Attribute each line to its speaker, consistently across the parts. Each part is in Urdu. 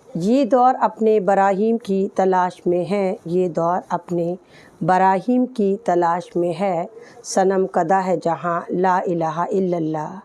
Speaker 1: یہ دور اپنے براہیم کی تلاش میں ہے، یہ دور اپنے براہیم کی تلاش میں ہے، صنم کدہ ہے جہاں لا الہ الا اللہ۔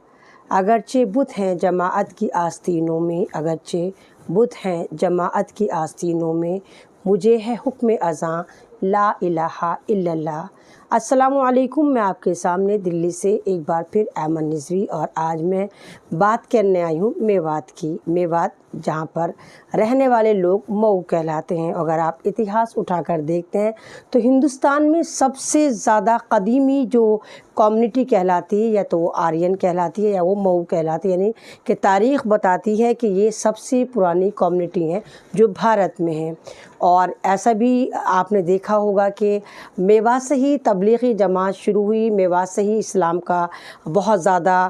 Speaker 1: اگرچہ بت ہیں جماعت کی آستینوں میں، اگرچہ بت ہیں جماعت کی آستینوں میں، مجھے ہے حکم اذاں لا الہ الا اللہ۔ السلام علیکم، میں آپ کے سامنے دلی سے ایک بار پھر ایمن رضوی، اور آج میں بات کرنے آئی ہوں میوات کی۔ میوات جہاں پر رہنے والے لوگ مئو کہلاتے ہیں۔ اگر آپ اتہاس اٹھا کر دیکھتے ہیں تو ہندوستان میں سب سے زیادہ قدیمی جو کمیونٹی کہلاتی ہے یا تو وہ آرین کہلاتی ہے یا وہ مئو کہلاتی ہے، یعنی کہ تاریخ بتاتی ہے کہ یہ سب سے پرانی کمیونٹی ہیں جو بھارت میں ہیں۔ اور ایسا بھی آپ نے دیکھا ہوگا کہ میوات سے ہی تبلیغی جماعت شروع ہوئی، میوات سے ہی اسلام کا بہت زیادہ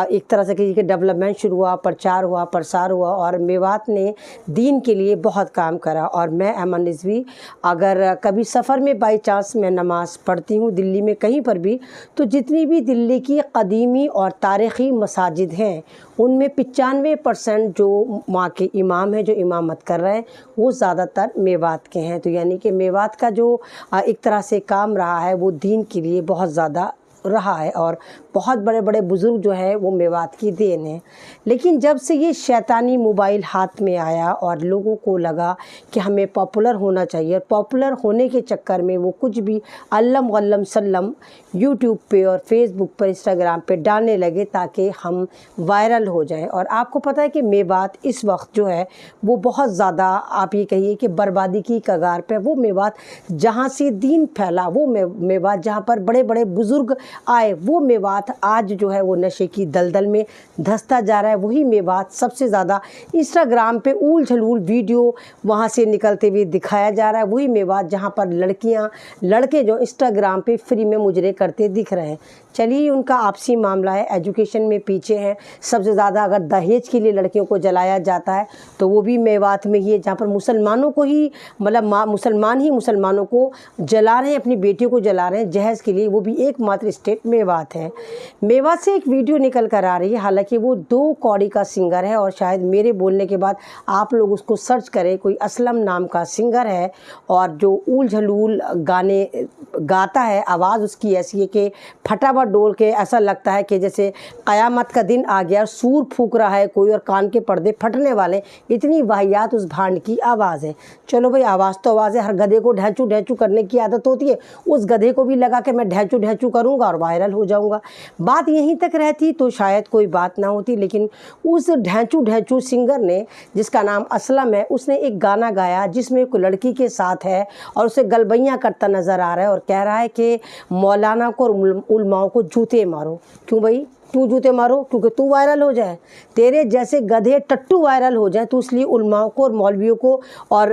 Speaker 1: ایک طرح سے کہ ڈیولپمنٹ شروع ہوا، پرچار ہوا، پرسار ہوا، اور میوات نے دین کے لیے بہت کام کرا۔ اور میں ایمن رضوی اگر کبھی سفر میں بائی چانس میں نماز پڑھتی ہوں دلی میں کہیں پر بھی، تو جتنی بھی دلی کی قدیمی اور تاریخی مساجد ہیں ان میں 95% جو وہاں کے امام ہیں جو امامت کر رہے ہیں وہ زیادہ تر میوات کے ہیں۔ تو یعنی کہ میوات کا جو ایک طرح سے کام رہا ہے وہ دین کے لیے بہت زیادہ رہا ہے، اور بہت بڑے بڑے بزرگ جو ہے وہ میوات کی دین ہیں۔ لیکن جب سے یہ شیطانی موبائل ہاتھ میں آیا اور لوگوں کو لگا کہ ہمیں پاپولر ہونا چاہیے، اور پاپولر ہونے کے چکر میں وہ کچھ بھی علم غلم سلم یوٹیوب پہ اور فیس بک پر انسٹاگرام پہ ڈالنے لگے تاکہ ہم وائرل ہو جائیں۔ اور آپ کو پتہ ہے کہ میوات اس وقت جو ہے وہ بہت زیادہ آپ یہ کہیے کہ بربادی کی کگار پہ۔ وہ میوات جہاں سے دین پھیلا، وہ میوات جہاں پر بڑے بڑے بزرگ آئے، وہ میوات آج جو ہے وہ نشے کی دلدل میں دھنستا جا رہا ہے۔ وہی میوات سب سے زیادہ انسٹاگرام پہ اول جھلول ویڈیو وہاں سے نکلتے ہوئے دکھایا جا رہا ہے۔ وہی میوات جہاں پر لڑکیاں لڑکے جو انسٹاگرام پہ فری میں مجرے کرتے دکھ رہے ہیں۔ چلیے ان کا آپسی معاملہ ہے، ایجوکیشن میں پیچھے ہیں۔ سب سے زیادہ اگر دہیج کے لیے لڑکیوں کو جلایا جاتا ہے تو وہ بھی میوات میں ہی ہے، جہاں پر مسلمانوں کو ہی مسلمان ہی مسلمانوں کو جلا رہے ہیں، اپنی بیٹیوں کو جلا رہے ہیں جہیز کے لیے، وہ بھی ایک ماتر اسٹیٹ میوات ہے۔ میوات سے ایک ویڈیو نکل کر آ رہی ہے، حالانکہ وہ 2 کوڑی کا سنگر ہے، اور شاید میرے بولنے کے بعد آپ لوگ اس کو سرچ کریں، کوئی اسلم نام کا سنگر ہے اور جو اول جھلول گانے گاتا ہے۔ آواز اس کی ایسی ہے کہ پھٹا ہوا ڈول کے ایسا لگتا ہے کہ جیسے قیامت کا دن آ گیا، سور پھونک رہا ہے کوئی اور کان کے پردے پھٹنے والے، اتنی واہیات اس بھانڈ کی آواز ہے۔ چلو بھائی، آواز تو آواز ہے، ہر گدھے کو ڈھینچو ڈھینچو کرنے کی عادت ہوتی ہے، اس گدھے کو بھی لگا کہ میں ڈھینچو ڈھینچو کروں گا اور وائرل ہو جاؤں گا۔ بات یہیں تک رہتی تو شاید کوئی بات نہ ہوتی، لیکن اس ڈھینچو ڈھینچو سنگر نے جس کا نام اسلم ہے، اس نے ایک گانا گایا جس میں کوئی لڑکی کے ساتھ ہے اور اسے گلبیاں کرتا نظر آ رہا ہے، اور کہہ رہا ہے کہ مولانا کو اور علماؤں کو جوتے مارو۔ کیوں بھائی، کیوں جوتے مارو؟ کیونکہ تو وائرل ہو جائے، تیرے جیسے گدھے ٹٹو وائرل ہو جائیں، تو اس لیے علماؤں کو اور مولویوں کو اور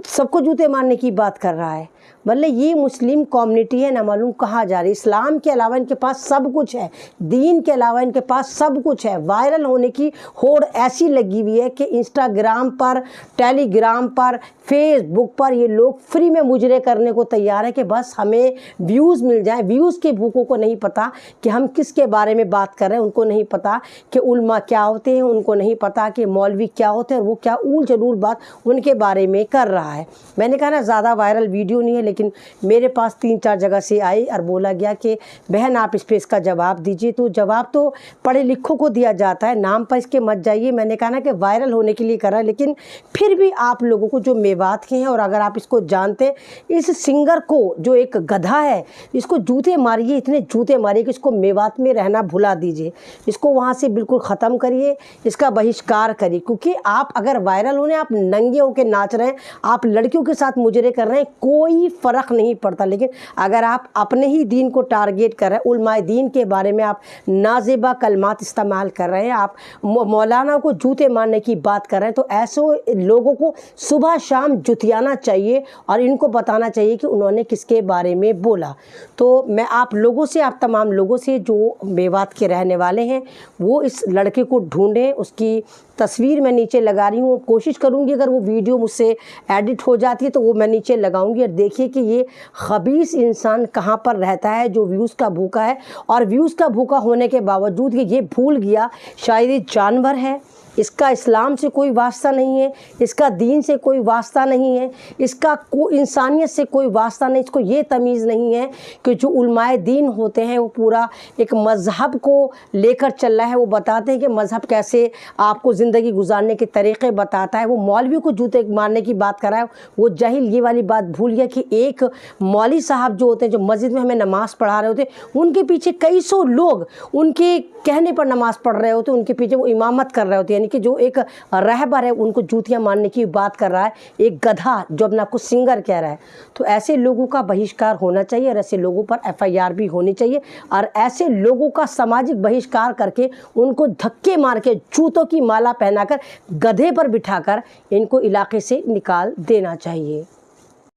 Speaker 1: سب کو جوتے مارنے کی بات کر رہا ہے۔ مطلب یہ مسلم کمیونٹی ہے، نہ معلوم کہاں جا رہی۔ اسلام کے علاوہ ان کے پاس سب کچھ ہے، دین کے علاوہ ان کے پاس سب کچھ ہے۔ وائرل ہونے کی ہوڑ ایسی لگی ہوئی ہے کہ انسٹاگرام پر، ٹیلی گرام پر، فیس بک پر یہ لوگ فری میں مجرے کرنے کو تیار ہے کہ بس ہمیں ویوز مل جائیں۔ ویوز کے بھوکوں کو نہیں پتہ کہ ہم کس کے بارے میں بات کر رہے ہیں، ان کو نہیں پتہ کہ علماء کیا ہوتے ہیں، ان کو نہیں پتہ کہ مولوی کیا ہوتے ہیں، اور وہ کیا اول جلول بات ان کے بارے میں کر رہا ہے۔ میں نے کہا نا زیادہ وائرل ویڈیو نہیں ہے، لیکن میرے پاس 3-4 جگہ سے آئی اور بولا گیا کہ بہن آپ اس پہ اس کا جواب دیجئے۔ تو جواب تو پڑھے لکھوں کو دیا جاتا ہے، نام پر اس کے مت جائیے۔ میں نے کہا نا کہ وائرل ہونے کے لیے کر رہا ہے، لیکن پھر بھی آپ لوگوں کو جو میوات کے ہیں، اور اگر آپ اس کو جانتے ہیں، اس سنگر کو جو ایک گدھا ہے اس کو جوتے ماریے، اتنے جوتے ماریے کہ اس کو میوات میں رہنا بھلا دیجئے، اس کو وہاں سے بالکل ختم کریے، اس کا بہشکار کریے۔ کیونکہ آپ اگر وائرل ہونے، آپ ننگے ہو کے ناچ رہے ہیں، آپ لڑکیوں کے ساتھ مجرے کر رہے ہیں، کوئی فرق نہیں پڑتا۔ لیکن اگر آپ اپنے ہی دین کو ٹارگیٹ کر رہے ہیں، علماء دین کے بارے میں آپ نازیبا کلمات استعمال کر رہے ہیں، آپ مولانا کو جوتے مارنے کی بات کر رہے ہیں، تو ایسے لوگوں کو صبح شام جتیانا چاہیے اور ان کو بتانا چاہیے کہ انہوں نے کس کے بارے میں بولا۔ تو میں آپ لوگوں سے، آپ تمام لوگوں سے جو میوات کے رہنے والے ہیں، وہ اس لڑکے کو ڈھونڈیں۔ اس کی تصویر میں نیچے لگا رہی ہوں، کوشش کروں گی اگر وہ ویڈیو مجھ سے ایڈٹ ہو جاتی ہے تو وہ میں نیچے لگاؤں گی، اور دیکھیے کہ یہ خبیث انسان کہاں پر رہتا ہے جو ویوز کا بھوکا ہے، اور ویوز کا بھوکا ہونے کے باوجود یہ بھول گیا شاید یہ جانور ہے اس کا اسلام سے کوئی واسطہ نہیں ہے، اس کا دین سے کوئی واسطہ نہیں ہے، اس کا انسانیت سے کوئی واسطہ نہیں، اس کو یہ تمیز نہیں ہے کہ جو علماء دین ہوتے ہیں وہ پورا ایک مذہب کو لے کر چل رہا ہے، وہ بتاتے ہیں کہ مذہب کیسے آپ کو زندگی گزارنے کے طریقے بتاتا ہے۔ وہ مولوی کو جوتے مارنے کی بات کر رہا ہے، وہ جاہل یہ والی بات بھول گیا کہ ایک مولوی صاحب جو ہوتے ہیں، جو مسجد میں ہمیں نماز پڑھا رہے ہوتے ہیں، ان کے پیچھے کئی سو لوگ ان کے کہنے پر نماز پڑھ رہے ہوتے ہیں، ان کے پیچھے وہ امامت کر رہے ہوتے ہیں، یعنی کہ جو ایک رہبر ہے ان کو جوتیاں مارنے کی بات کر رہا ہے، ایک گدھا جو اپنا کو سنگر کہہ رہا ہے۔ تو ایسے لوگوں کا بہشکار ہونا چاہیے، اور ایسے لوگوں پر FIR بھی ہونی چاہیے، اور ایسے لوگوں کا سماجک بہشکار کر کے ان کو دھکے مار کے جوتوں کی مالا پہنا کر گدھے پر بٹھا کر ان کو علاقے سے نکال دینا چاہیے۔